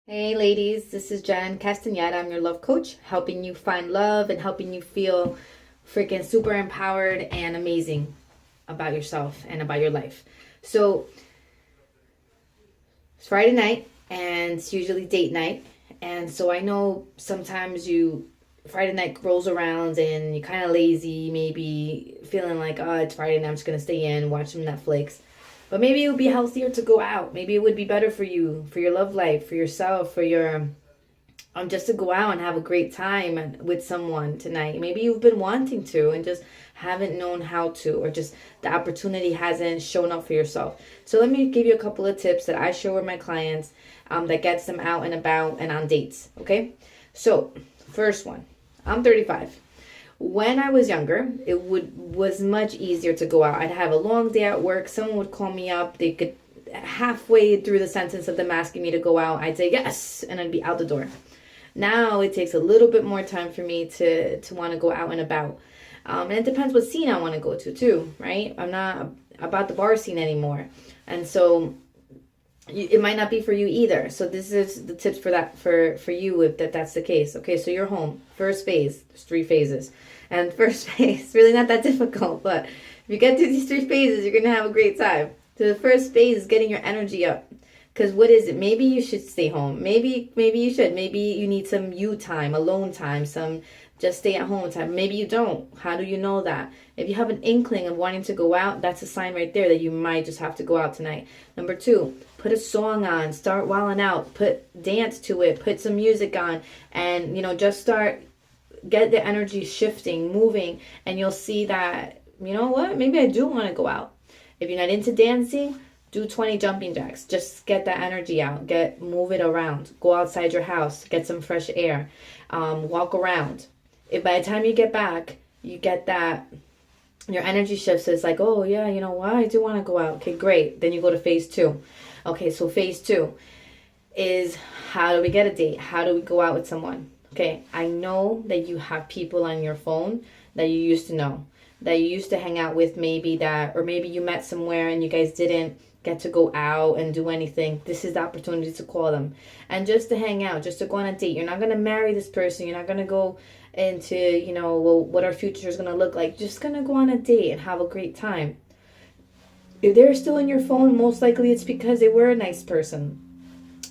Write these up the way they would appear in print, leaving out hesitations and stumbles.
Hey ladies, this is Jen Castaneda. I'm your love coach, helping you find love and helping you feel freaking super empowered and amazing about yourself and about your life. So, it's Friday night and it's usually date night. And so I know sometimes Friday night rolls around and you're kind of lazy, maybe feeling like, oh, it's Friday night, I'm just going to stay in, watch some Netflix. But maybe it would be healthier to go out. Maybe it would be better for you, for your love life, for yourself, for your just to go out and have a great time with someone tonight. Maybe you've been wanting to and just haven't known how to, or just the opportunity hasn't shown up for yourself. So let me give you a couple of tips that I share with my clients that gets them out and about and on dates. Okay, so first one, I'm 35. When I was younger, was much easier to go out. I'd have a long day at work. Someone would call me up. They could halfway through the sentence of them asking me to go out, I'd say yes, and I'd be out the door. Now it takes a little bit more time for me to want to go out and about. And it depends what scene I want to go to too, right? I'm not about the bar scene anymore. And so it might not be for you either. So this is the tips for that for you if that's the case. Okay, so you're home. First phase, there's 3 phases. And first phase, really not that difficult, but if you get through these 3 phases, you're gonna have a great time. So the first phase is getting your energy up. Because what is it? Maybe you should stay home. Maybe you should. Maybe you need some you time, alone time, some just stay at home time. Maybe you don't. How do you know that? If you have an inkling of wanting to go out, that's a sign right there that you might just have to go out tonight. Number 2, put a song on, start wilding out, dance to it, put some music on, and just get the energy shifting, moving, and you'll see that, you know what, maybe I do want to go out. If you're not into dancing, do 20 jumping jacks. Just get that energy out. Move it around. Go outside your house. Get some fresh air. Walk around. If by the time you get back, you get that, your energy shifts. So it's like, oh yeah, you know what? I do want to go out. Okay, great. Then you go to phase 2. Okay, so phase 2 is, how do we get a date? How do we go out with someone? Okay, I know that you have people on your phone that you used to know, that you used to hang out with, or maybe you met somewhere and you guys didn't get to go out and do anything. This is the opportunity to call them and just to hang out, just to go on a date. You're not going to marry this person. You're not going to go into, what our future is going to look like. Just going to go on a date and have a great time. If they're still in your phone, most likely it's because they were a nice person.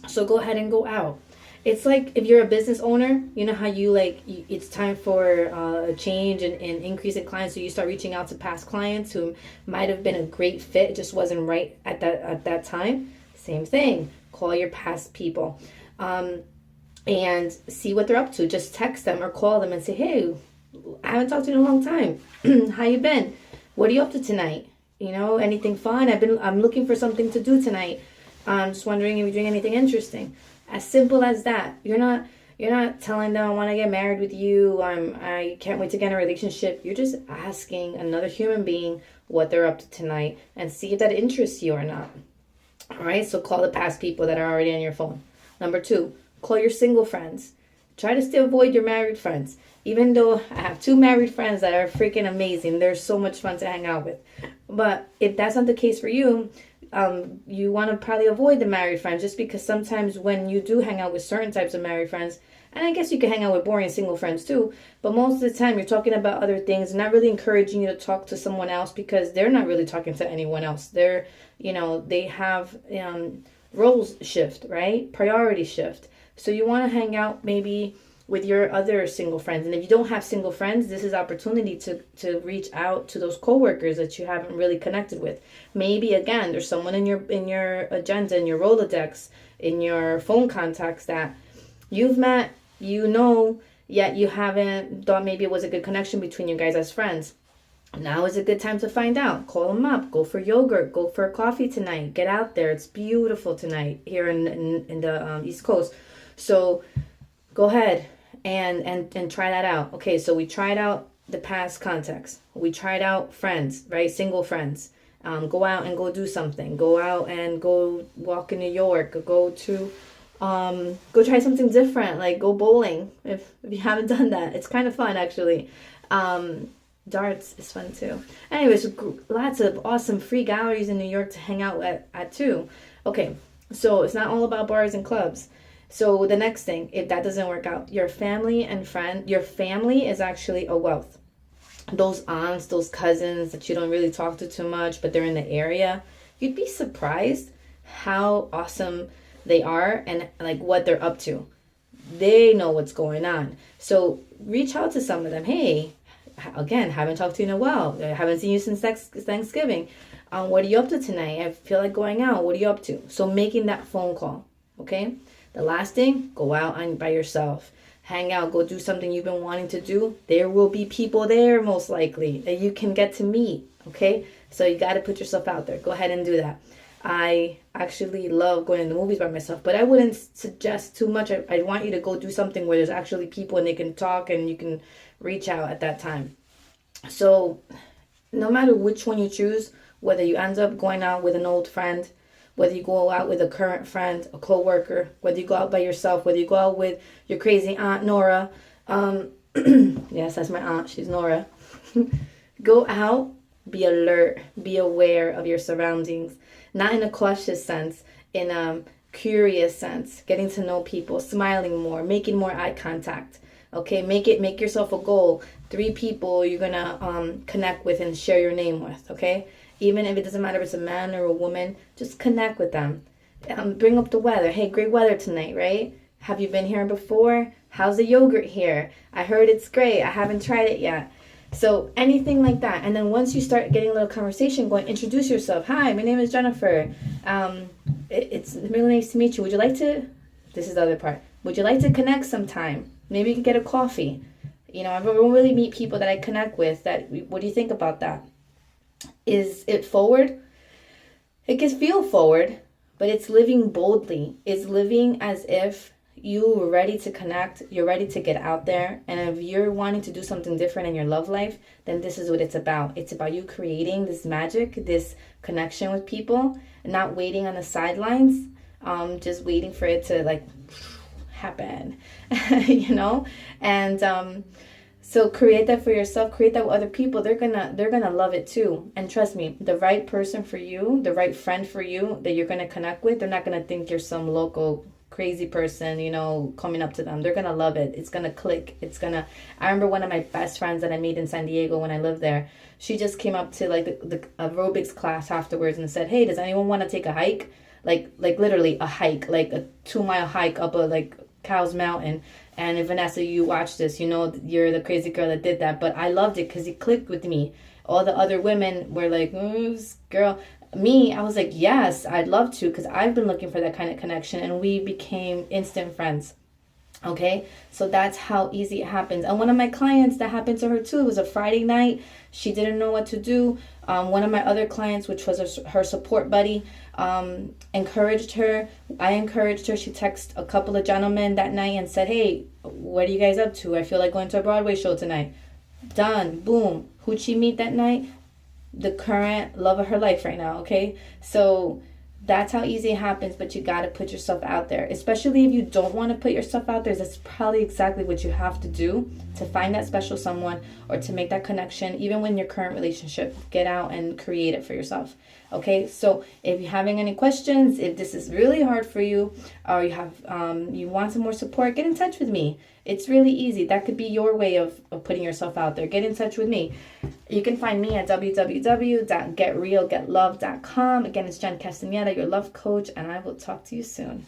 So go ahead and go out. It's like if you're a business owner, you know how it's time for a change and increase in clients. So you start reaching out to past clients who might have been a great fit, just wasn't right at that time. Same thing. Call your past people and see what they're up to. Just text them or call them and say, hey, I haven't talked to you in a long time. How you been? What are you up to tonight? Anything fun? I'm looking for something to do tonight. I'm just wondering if you're doing anything interesting. As simple as that. You're not telling them I want to get married with you. I can't wait to get in a relationship. You're just asking another human being what they're up to tonight and see if that interests you or not. All right. So call the past people that are already on your phone. Number 2, call your single friends. Try to still avoid your married friends. Even though I have 2 married friends that are freaking amazing, they're so much fun to hang out with. But if that's not the case for you, you want to probably avoid the married friends, just because sometimes when you do hang out with certain types of married friends, and I guess you can hang out with boring single friends too, but most of the time you're talking about other things, not really encouraging you to talk to someone else because they're not really talking to anyone else. They have roles shift, right? Priority shift. So you want to hang out maybe with your other single friends. And if you don't have single friends, this is opportunity to reach out to those coworkers that you haven't really connected with. Maybe again, there's someone in your agenda, in your Rolodex, in your phone contacts that you've met, yet you haven't thought maybe it was a good connection between you guys as friends. Now is a good time to find out. Call them up. Go for yogurt. Go for coffee tonight. Get out there. It's beautiful tonight here in the East Coast. So go ahead and try that out. Okay, so we tried out the past contacts. We tried out friends, right? Single friends. Go out and go do something. Go out and go walk in New York. Or go try something different. Like go bowling if you haven't done that. It's kind of fun actually. Darts is fun too. Anyways, lots of awesome free galleries in New York to hang out at too. Okay, so it's not all about bars and clubs. So the next thing, if that doesn't work out, your family is actually a wealth. Those aunts, those cousins that you don't really talk to too much, but they're in the area, you'd be surprised how awesome they are and like what they're up to. They know what's going on. So reach out to some of them. Hey, again, haven't talked to you in a while. I haven't seen you since Thanksgiving. What are you up to tonight? I feel like going out. What are you up to? So making that phone call. Okay. The last thing, go out by yourself. Hang out. Go do something you've been wanting to do. There will be people there most likely that you can get to meet. Okay. So you got to put yourself out there. Go ahead and do that. I actually love going to the movies by myself, but I wouldn't suggest too much. I want you to go do something where there's actually people and they can talk and you can reach out at that time. So no matter which one you choose, whether you end up going out with an old friend, whether you go out with a current friend, a co-worker, whether you go out by yourself, whether you go out with your crazy aunt Nora, yes, that's my aunt, she's Nora. Go out, be alert, be aware of your surroundings, not in a cautious sense, in a curious sense, getting to know people, smiling more, making more eye contact. Okay, make yourself a goal. 3 people you're gonna connect with and share your name with. Okay, even if it doesn't matter if it's a man or a woman, just connect with them. Bring up the weather. Hey, great weather tonight, right? Have you been here before? How's the yogurt here? I heard it's great. I haven't tried it yet. So anything like that. And then once you start getting a little conversation going, introduce yourself. Hi, my name is Jennifer. It's really nice to meet you. Would you like to, this is the other part. Would you like to connect sometime? Maybe you can get a coffee. You know, I don't really meet people that I connect with. What do you think about that? Is it forward? It can feel forward, but it's living boldly. It's living as if you're ready to connect, you're ready to get out there. And if you're wanting to do something different in your love life, then this is what it's about. It's about you creating this magic, this connection with people, and not waiting on the sidelines, just waiting for it to like happen, you know? And so create that for yourself, create that with other people. They're gonna love it too. And trust me, the right person for you, the right friend for you that you're gonna connect with, they're not gonna think you're some local crazy person, you know, coming up to them. They're gonna love it. It's gonna click. I remember one of my best friends that I made in San Diego when I lived there. She just came up to like the aerobics class afterwards and said, "Hey, does anyone want to take a hike? Like literally a hike, like a 2-mile hike up a like Cow's Mountain." And if Vanessa, you watch this, you know you're the crazy girl that did that. But I loved it because it clicked with me. All the other women were like, this girl. Me, I was like, yes, I'd love to, because I've been looking for that kind of connection, and we became instant friends. Okay, so that's how easy it happens. And one of my clients, that happened to her too. It was a Friday night. She didn't know what to do. One of my other clients, which was her support buddy, encouraged her. I encouraged her. She texted a couple of gentlemen that night and said, "Hey, what are you guys up to? I feel like going to a Broadway show tonight." Done. Boom. Who'd she meet that night? The current love of her life right now. Okay, so that's how easy it happens, but you got to put yourself out there. Especially if you don't want to put yourself out there, that's probably exactly what you have to do to find that special someone or to make that connection. Even when your current relationship, get out and create it for yourself. Okay, so if you're having any questions, if this is really hard for you, or you have you want some more support, get in touch with me. It's really easy. That could be your way of putting yourself out there. Get in touch with me. You can find me at www.getrealgetlove.com. Again, it's Jen Castaneda, your love coach, and I will talk to you soon.